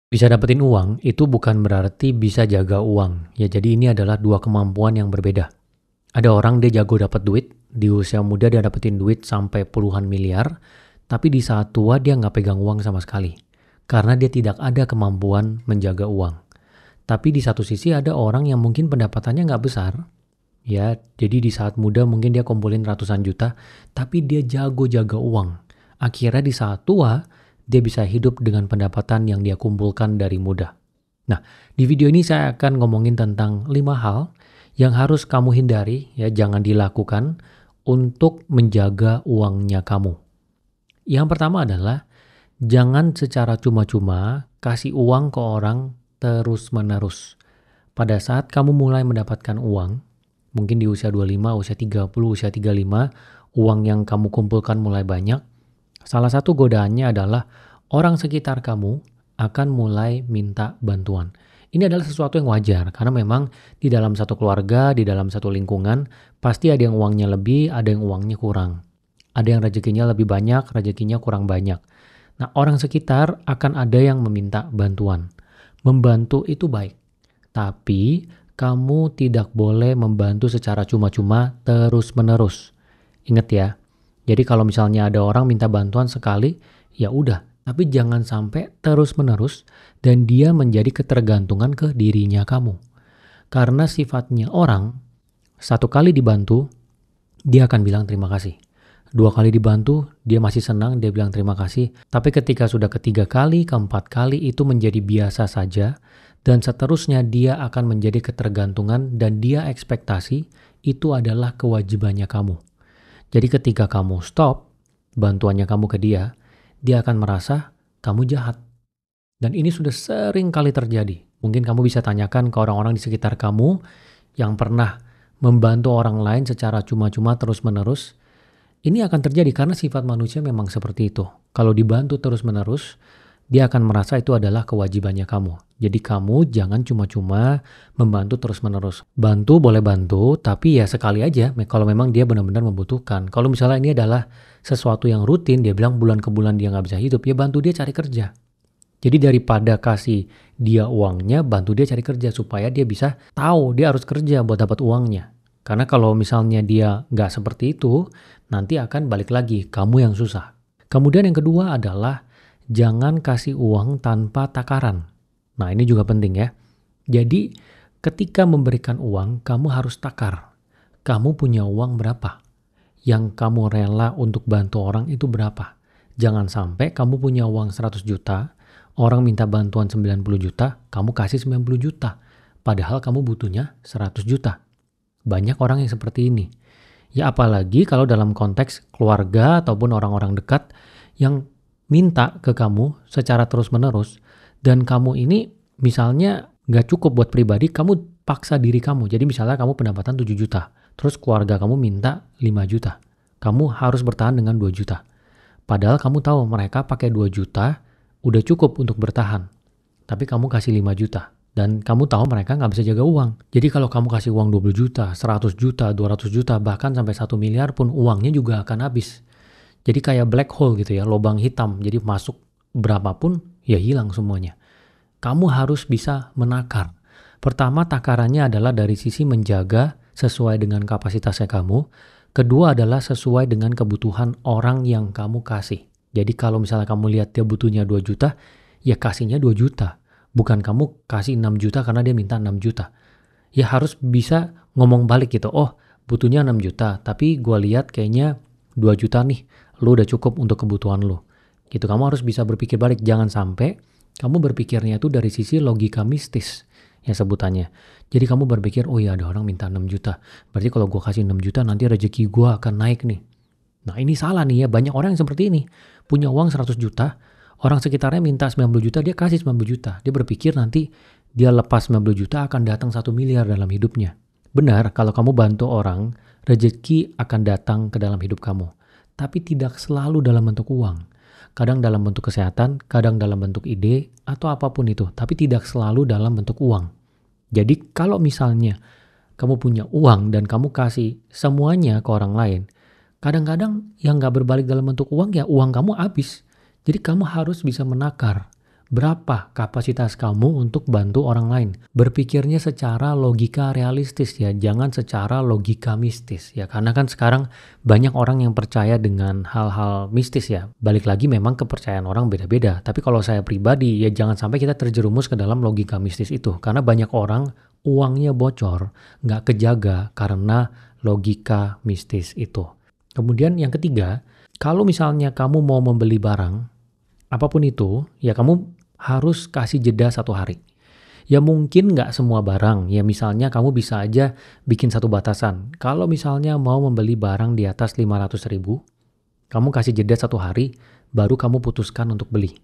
Bisa dapetin uang itu bukan berarti bisa jaga uang. Ya, jadi ini adalah dua kemampuan yang berbeda. Ada orang dia jago dapat duit, di usia muda dia dapetin duit sampai puluhan miliar, tapi di saat tua dia nggak pegang uang sama sekali. Karena dia tidak ada kemampuan menjaga uang. Tapi di satu sisi ada orang yang mungkin pendapatannya nggak besar, ya, jadi di saat muda mungkin dia kumpulin ratusan juta, tapi dia jago jaga uang. Akhirnya di saat tua, dia bisa hidup dengan pendapatan yang dia kumpulkan dari muda. Nah, di video ini saya akan ngomongin tentang 5 hal yang harus kamu hindari, ya, jangan dilakukan untuk menjaga uangnya kamu. Yang pertama adalah jangan secara cuma-cuma kasih uang ke orang terus-menerus. Pada saat kamu mulai mendapatkan uang, mungkin di usia 25, usia 30, usia 35, uang yang kamu kumpulkan mulai banyak, salah satu godaannya adalah orang sekitar kamu akan mulai minta bantuan. Ini adalah sesuatu yang wajar karena memang di dalam satu keluarga, di dalam satu lingkungan, pasti ada yang uangnya lebih, ada yang uangnya kurang. Ada yang rezekinya lebih banyak, rezekinya kurang banyak. Nah, orang sekitar akan ada yang meminta bantuan. Membantu itu baik, tapi kamu tidak boleh membantu secara cuma-cuma terus-menerus. Ingat ya, jadi kalau misalnya ada orang minta bantuan sekali, ya udah, tapi jangan sampai terus-menerus dan dia menjadi ketergantungan ke dirinya kamu. Karena sifatnya orang, satu kali dibantu, dia akan bilang terima kasih. Dua kali dibantu, dia masih senang, dia bilang terima kasih. Tapi ketika sudah ketiga kali, keempat kali itu menjadi biasa saja, dan seterusnya dia akan menjadi ketergantungan dan dia ekspektasi itu adalah kewajibannya kamu. Jadi ketika kamu stop bantuannya kamu ke dia akan merasa kamu jahat. Dan ini sudah sering kali terjadi. Mungkin kamu bisa tanyakan ke orang-orang di sekitar kamu yang pernah membantu orang lain secara cuma-cuma terus-menerus. Ini akan terjadi karena sifat manusia memang seperti itu. Kalau dibantu terus-menerus, dia akan merasa itu adalah kewajibannya kamu. Jadi kamu jangan cuma-cuma membantu terus-menerus. Bantu boleh bantu, tapi ya sekali aja kalau memang dia benar-benar membutuhkan. Kalau misalnya ini adalah sesuatu yang rutin, dia bilang bulan ke bulan dia nggak bisa hidup, ya bantu dia cari kerja. Jadi daripada kasih dia uangnya, bantu dia cari kerja supaya dia bisa tahu dia harus kerja buat dapat uangnya. Karena kalau misalnya dia nggak seperti itu, nanti akan balik lagi, kamu yang susah. Kemudian yang kedua adalah jangan kasih uang tanpa takaran. Nah, ini juga penting ya. Jadi ketika memberikan uang, kamu harus takar. Kamu punya uang berapa? Yang kamu rela untuk bantu orang itu berapa? Jangan sampai kamu punya uang 100 juta, orang minta bantuan 90 juta, kamu kasih 90 juta. Padahal kamu butuhnya 100 juta. Banyak orang yang seperti ini. Ya apalagi kalau dalam konteks keluarga ataupun orang-orang dekat yang minta ke kamu secara terus-menerus dan kamu ini misalnya nggak cukup buat pribadi, kamu paksa diri kamu. Jadi misalnya kamu pendapatan 7 juta, terus keluarga kamu minta 5 juta. Kamu harus bertahan dengan 2 juta. Padahal kamu tahu mereka pakai 2 juta udah cukup untuk bertahan. Tapi kamu kasih 5 juta. Dan kamu tahu mereka nggak bisa jaga uang. Jadi kalau kamu kasih uang 20 juta, 100 juta, 200 juta, bahkan sampai 1 miliar pun uangnya juga akan habis. Jadi kayak black hole gitu ya, lubang hitam. Jadi masuk berapapun, ya hilang semuanya. Kamu harus bisa menakar. Pertama, takarannya adalah dari sisi menjaga sesuai dengan kapasitasnya kamu. Kedua adalah sesuai dengan kebutuhan orang yang kamu kasih. Jadi kalau misalnya kamu lihat dia butuhnya 2 juta, ya kasihnya 2 juta. Bukan kamu kasih 6 juta karena dia minta 6 juta. Ya harus bisa ngomong balik gitu. Oh, butuhnya 6 juta, tapi gue lihat kayaknya 2 juta nih. Lu udah cukup untuk kebutuhan lu. Gitu, kamu harus bisa berpikir balik. Jangan sampai kamu berpikirnya itu dari sisi logika mistis ya sebutannya. Jadi kamu berpikir, oh ya ada orang minta 6 juta. Berarti kalau gue kasih 6 juta nanti rezeki gue akan naik nih. Nah ini salah nih ya. Banyak orang yang seperti ini. Punya uang 100 juta. Orang sekitarnya minta 90 juta, dia kasih 90 juta. Dia berpikir nanti dia lepas 90 juta akan datang 1 miliar dalam hidupnya. Benar, kalau kamu bantu orang, rezeki akan datang ke dalam hidup kamu. Tapi tidak selalu dalam bentuk uang. Kadang dalam bentuk kesehatan, kadang dalam bentuk ide, atau apapun itu. Tapi tidak selalu dalam bentuk uang. Jadi kalau misalnya kamu punya uang dan kamu kasih semuanya ke orang lain, kadang-kadang yang gak berbalik dalam bentuk uang ya uang kamu habis. Jadi kamu harus bisa menakar Berapa kapasitas kamu untuk bantu orang lain? Berpikirnya secara logika realistis ya, jangan secara logika mistis ya. Karena kan sekarang banyak orang yang percaya dengan hal-hal mistis ya. Balik lagi memang kepercayaan orang beda-beda. Tapi kalau saya pribadi ya jangan sampai kita terjerumus ke dalam logika mistis itu. Karena banyak orang uangnya bocor, nggak kejaga karena logika mistis itu. Kemudian yang ketiga, kalau misalnya kamu mau membeli barang, apapun itu, ya kamu harus kasih jeda 1 hari. Ya mungkin nggak semua barang, ya misalnya kamu bisa aja bikin satu batasan. Kalau misalnya mau membeli barang di atas 500.000, kamu kasih jeda 1 hari, baru kamu putuskan untuk beli.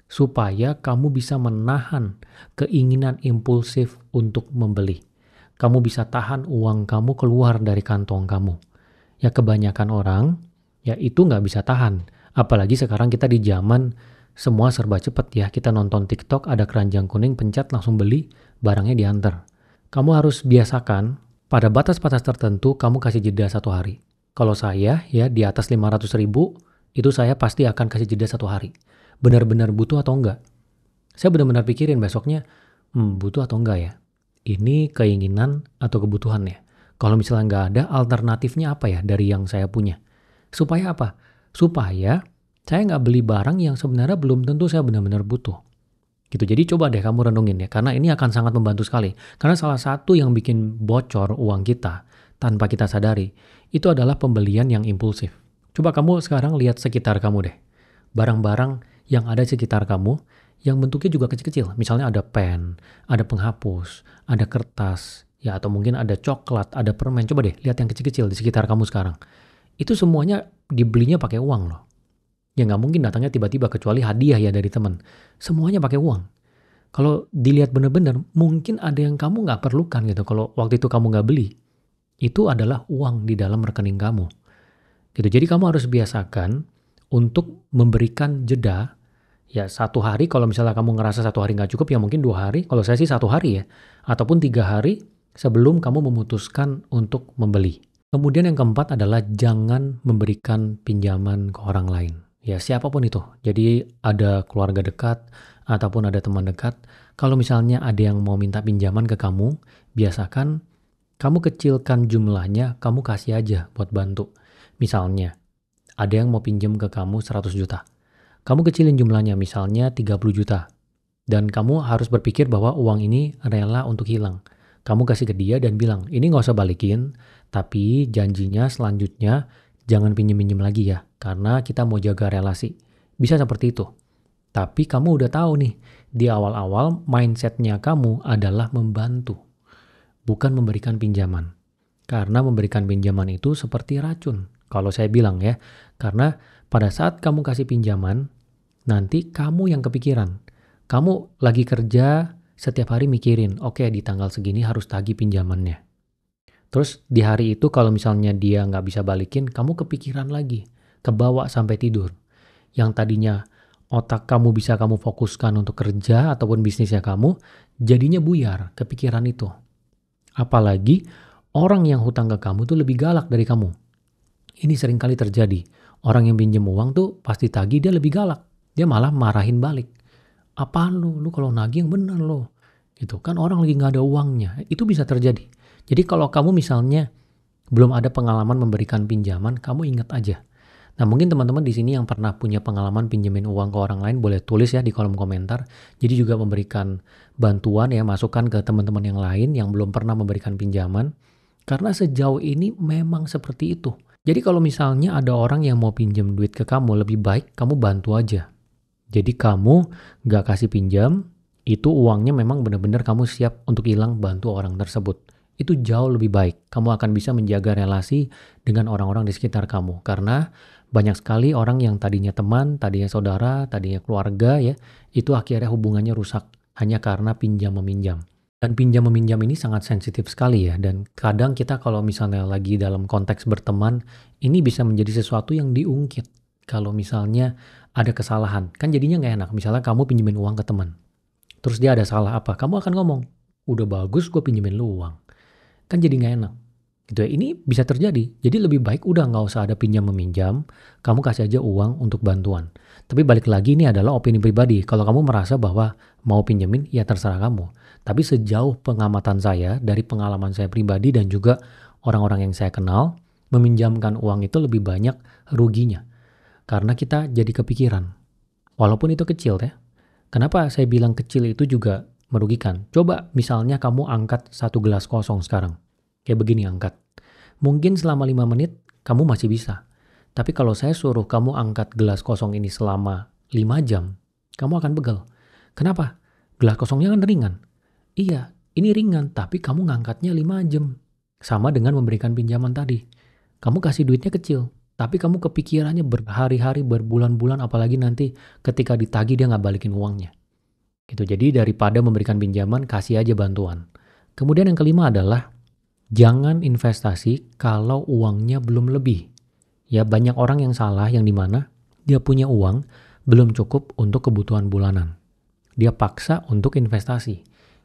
Supaya kamu bisa menahan keinginan impulsif untuk membeli. Kamu bisa tahan uang kamu keluar dari kantong kamu. Ya kebanyakan orang, ya itu nggak bisa tahan. Apalagi sekarang kita di zaman semua serba cepat ya. Kita nonton TikTok, ada keranjang kuning, pencet langsung beli, barangnya diantar. Kamu harus biasakan, pada batas-batas tertentu kamu kasih jeda 1 hari. Kalau saya ya di atas 500.000, itu saya pasti akan kasih jeda 1 hari. Benar-benar butuh atau enggak? Saya benar-benar pikirin besoknya, butuh atau enggak ya? Ini keinginan atau kebutuhan ya? Kalau misalnya nggak ada, alternatifnya apa ya dari yang saya punya? Supaya apa? Supaya saya nggak beli barang yang sebenarnya belum tentu saya benar-benar butuh. Gitu. Jadi coba deh kamu renungin ya, karena ini akan sangat membantu sekali. Karena salah satu yang bikin bocor uang kita tanpa kita sadari, itu adalah pembelian yang impulsif. Coba kamu sekarang lihat sekitar kamu deh. Barang-barang yang ada di sekitar kamu, yang bentuknya juga kecil-kecil. Misalnya ada pen, ada penghapus, ada kertas, ya atau mungkin ada coklat, ada permen. Coba deh lihat yang kecil-kecil di sekitar kamu sekarang. Itu semuanya dibelinya pakai uang loh. Ya nggak mungkin datangnya tiba-tiba kecuali hadiah ya dari teman. Semuanya pakai uang. Kalau dilihat benar-benar, mungkin ada yang kamu nggak perlukan gitu. Kalau waktu itu kamu nggak beli, itu adalah uang di dalam rekening kamu. Gitu. Jadi kamu harus biasakan untuk memberikan jeda. Ya 1 hari, kalau misalnya kamu ngerasa 1 hari nggak cukup, ya mungkin 2 hari. Kalau saya sih 1 hari ya. Ataupun 3 hari sebelum kamu memutuskan untuk membeli. Kemudian yang keempat adalah jangan memberikan pinjaman ke orang lain. Ya siapapun itu. Jadi ada keluarga dekat ataupun ada teman dekat. Kalau misalnya ada yang mau minta pinjaman ke kamu, biasakan kamu kecilkan jumlahnya, kamu kasih aja buat bantu. Misalnya ada yang mau pinjam ke kamu 100 juta. Kamu kecilin jumlahnya, misalnya 30 juta. Dan kamu harus berpikir bahwa uang ini rela untuk hilang. Kamu kasih ke dia dan bilang, ini nggak usah balikin, tapi janjinya selanjutnya jangan pinjem-pinjem lagi ya, karena kita mau jaga relasi. Bisa seperti itu. Tapi kamu udah tahu nih, di awal-awal mindsetnya kamu adalah membantu, bukan memberikan pinjaman. Karena memberikan pinjaman itu seperti racun. Kalau saya bilang ya, karena pada saat kamu kasih pinjaman, nanti kamu yang kepikiran. Kamu lagi kerja, setiap hari mikirin, oke di tanggal segini harus tagih pinjamannya. Terus di hari itu kalau misalnya dia nggak bisa balikin, kamu kepikiran lagi, kebawa sampai tidur. Yang tadinya otak kamu bisa kamu fokuskan untuk kerja ataupun bisnisnya kamu, jadinya buyar kepikiran itu. Apalagi orang yang hutang ke kamu tuh lebih galak dari kamu. Ini sering kali terjadi. Orang yang pinjam uang tuh pasti tagih dia lebih galak. Dia malah marahin balik. Apaan lu? Lu kalau nagih yang bener lo. Gitu kan orang lagi nggak ada uangnya. Itu bisa terjadi. Jadi kalau kamu misalnya belum ada pengalaman memberikan pinjaman, kamu ingat aja. Nah mungkin teman-teman di sini yang pernah punya pengalaman pinjemin uang ke orang lain boleh tulis ya di kolom komentar. Jadi juga memberikan bantuan ya, masukan ke teman-teman yang lain yang belum pernah memberikan pinjaman. Karena sejauh ini memang seperti itu. Jadi kalau misalnya ada orang yang mau pinjam duit ke kamu, lebih baik kamu bantu aja. Jadi kamu gak kasih pinjam, itu uangnya memang benar-benar kamu siap untuk hilang bantu orang tersebut. Itu jauh lebih baik. Kamu akan bisa menjaga relasi dengan orang-orang di sekitar kamu. Karena banyak sekali orang yang tadinya teman, tadinya saudara, tadinya keluarga ya, itu akhirnya hubungannya rusak hanya karena pinjam-meminjam. Dan pinjam-meminjam ini sangat sensitif sekali ya. Dan kadang kita kalau misalnya lagi dalam konteks berteman, ini bisa menjadi sesuatu yang diungkit. Kalau misalnya ada kesalahan, kan jadinya nggak enak. Misalnya kamu pinjemin uang ke teman, terus dia ada salah apa, kamu akan ngomong, udah bagus gue pinjemin lu uang. Kan jadi nggak enak. Gitu ya. Ini bisa terjadi. Jadi lebih baik udah nggak usah ada pinjam meminjam, kamu kasih aja uang untuk bantuan. Tapi balik lagi ini adalah opini pribadi. Kalau kamu merasa bahwa mau pinjemin, ya terserah kamu. Tapi sejauh pengamatan saya, dari pengalaman saya pribadi dan juga orang-orang yang saya kenal, meminjamkan uang itu lebih banyak ruginya. Karena kita jadi kepikiran. Walaupun itu kecil ya. Kenapa saya bilang kecil itu juga merugikan? Coba misalnya kamu angkat 1 gelas kosong sekarang. Kayak begini angkat. Mungkin selama 5 menit kamu masih bisa. Tapi kalau saya suruh kamu angkat gelas kosong ini selama 5 jam, kamu akan pegel. Kenapa? Gelas kosongnya kan ringan. Iya, ini ringan, tapi kamu ngangkatnya 5 jam. Sama dengan memberikan pinjaman tadi. Kamu kasih duitnya kecil, tapi kamu kepikirannya berhari-hari, berbulan-bulan, apalagi nanti ketika ditagih dia nggak balikin uangnya. Gitu. Jadi daripada memberikan pinjaman, kasih aja bantuan. Kemudian yang kelima adalah jangan investasi kalau uangnya belum lebih. Ya, banyak orang yang salah yang dimana dia punya uang belum cukup untuk kebutuhan bulanan. Dia paksa untuk investasi.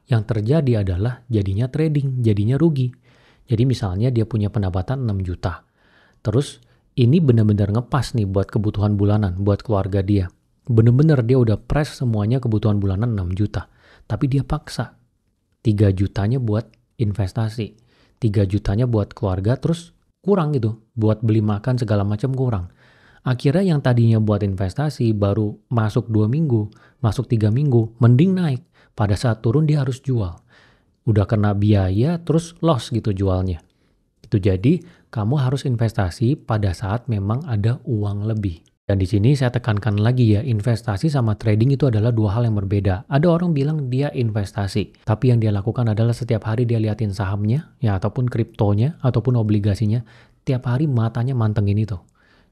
Yang terjadi adalah jadinya trading, jadinya rugi. Jadi misalnya dia punya pendapatan 6 juta. Terus ini benar-benar ngepas nih buat kebutuhan bulanan, buat keluarga dia. Benar-benar dia udah press semuanya kebutuhan bulanan 6 juta. Tapi dia paksa 3 jutanya buat investasi. 3 jutanya buat keluarga, terus kurang gitu. Buat beli makan segala macam kurang. Akhirnya yang tadinya buat investasi baru masuk 2 minggu, masuk 3 minggu, mending naik. Pada saat turun dia harus jual. Udah kena biaya terus loss gitu jualnya. Itu jadi kamu harus investasi pada saat memang ada uang lebih. Dan di sini saya tekankan lagi ya, investasi sama trading itu adalah dua hal yang berbeda. Ada orang bilang dia investasi, tapi yang dia lakukan adalah setiap hari dia liatin sahamnya, ya ataupun kriptonya, ataupun obligasinya, tiap hari matanya mantengin itu.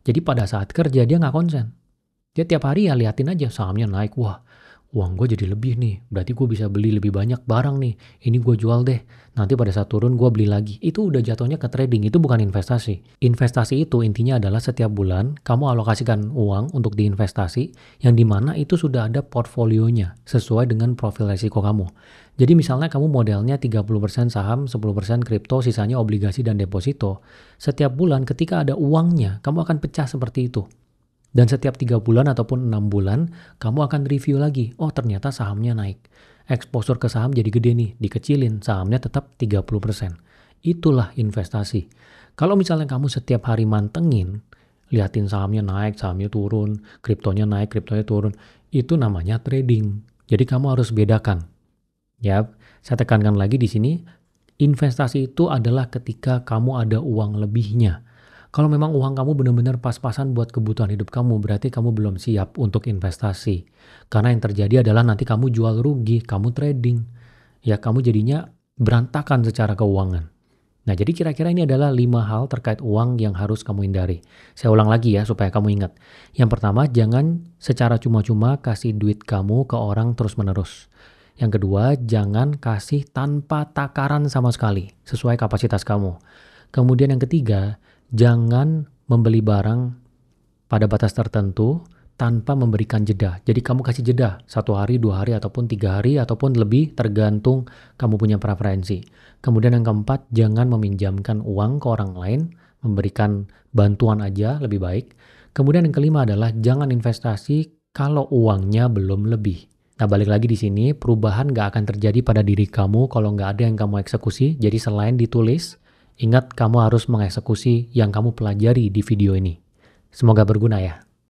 Jadi pada saat kerja dia nggak konsen. Dia tiap hari ya liatin aja sahamnya naik, wah uang gue jadi lebih nih, berarti gue bisa beli lebih banyak barang nih, ini gue jual deh, nanti pada saat turun gue beli lagi. Itu udah jatuhnya ke trading, itu bukan investasi. Investasi itu intinya adalah setiap bulan kamu alokasikan uang untuk diinvestasi, yang dimana itu sudah ada portfolionya, sesuai dengan profil resiko kamu. Jadi misalnya kamu modelnya 30% saham, 10% kripto, sisanya obligasi dan deposito. Setiap bulan ketika ada uangnya, kamu akan pecah seperti itu. Dan setiap 3 bulan ataupun 6 bulan, kamu akan review lagi. Oh ternyata sahamnya naik. Exposure ke saham jadi gede nih, dikecilin. Sahamnya tetap 30%. Itulah investasi. Kalau misalnya kamu setiap hari mantengin, liatin sahamnya naik, sahamnya turun, kriptonya naik, kriptonya turun. Itu namanya trading. Jadi kamu harus bedakan. Ya, saya tekankan lagi di sini, investasi itu adalah ketika kamu ada uang lebihnya. Kalau memang uang kamu benar-benar pas-pasan buat kebutuhan hidup kamu, berarti kamu belum siap untuk investasi. Karena yang terjadi adalah nanti kamu jual rugi, kamu trading. Ya, kamu jadinya berantakan secara keuangan. Nah, jadi kira-kira ini adalah 5 hal terkait uang yang harus kamu hindari. Saya ulang lagi ya, supaya kamu ingat. Yang pertama, jangan secara cuma-cuma kasih duit kamu ke orang terus-menerus. Yang kedua, jangan kasih tanpa takaran sama sekali, sesuai kapasitas kamu. Kemudian yang ketiga, jangan membeli barang pada batas tertentu tanpa memberikan jeda. Jadi kamu kasih jeda 1 hari, 2 hari, ataupun 3 hari, ataupun lebih tergantung kamu punya preferensi. Kemudian yang keempat, jangan meminjamkan uang ke orang lain, memberikan bantuan aja lebih baik. Kemudian yang kelima adalah jangan investasi kalau uangnya belum lebih. Nah balik lagi di sini, perubahan gak akan terjadi pada diri kamu kalau gak ada yang kamu eksekusi. Jadi selain ditulis, ingat kamu harus mengeksekusi yang kamu pelajari di video ini. Semoga berguna ya.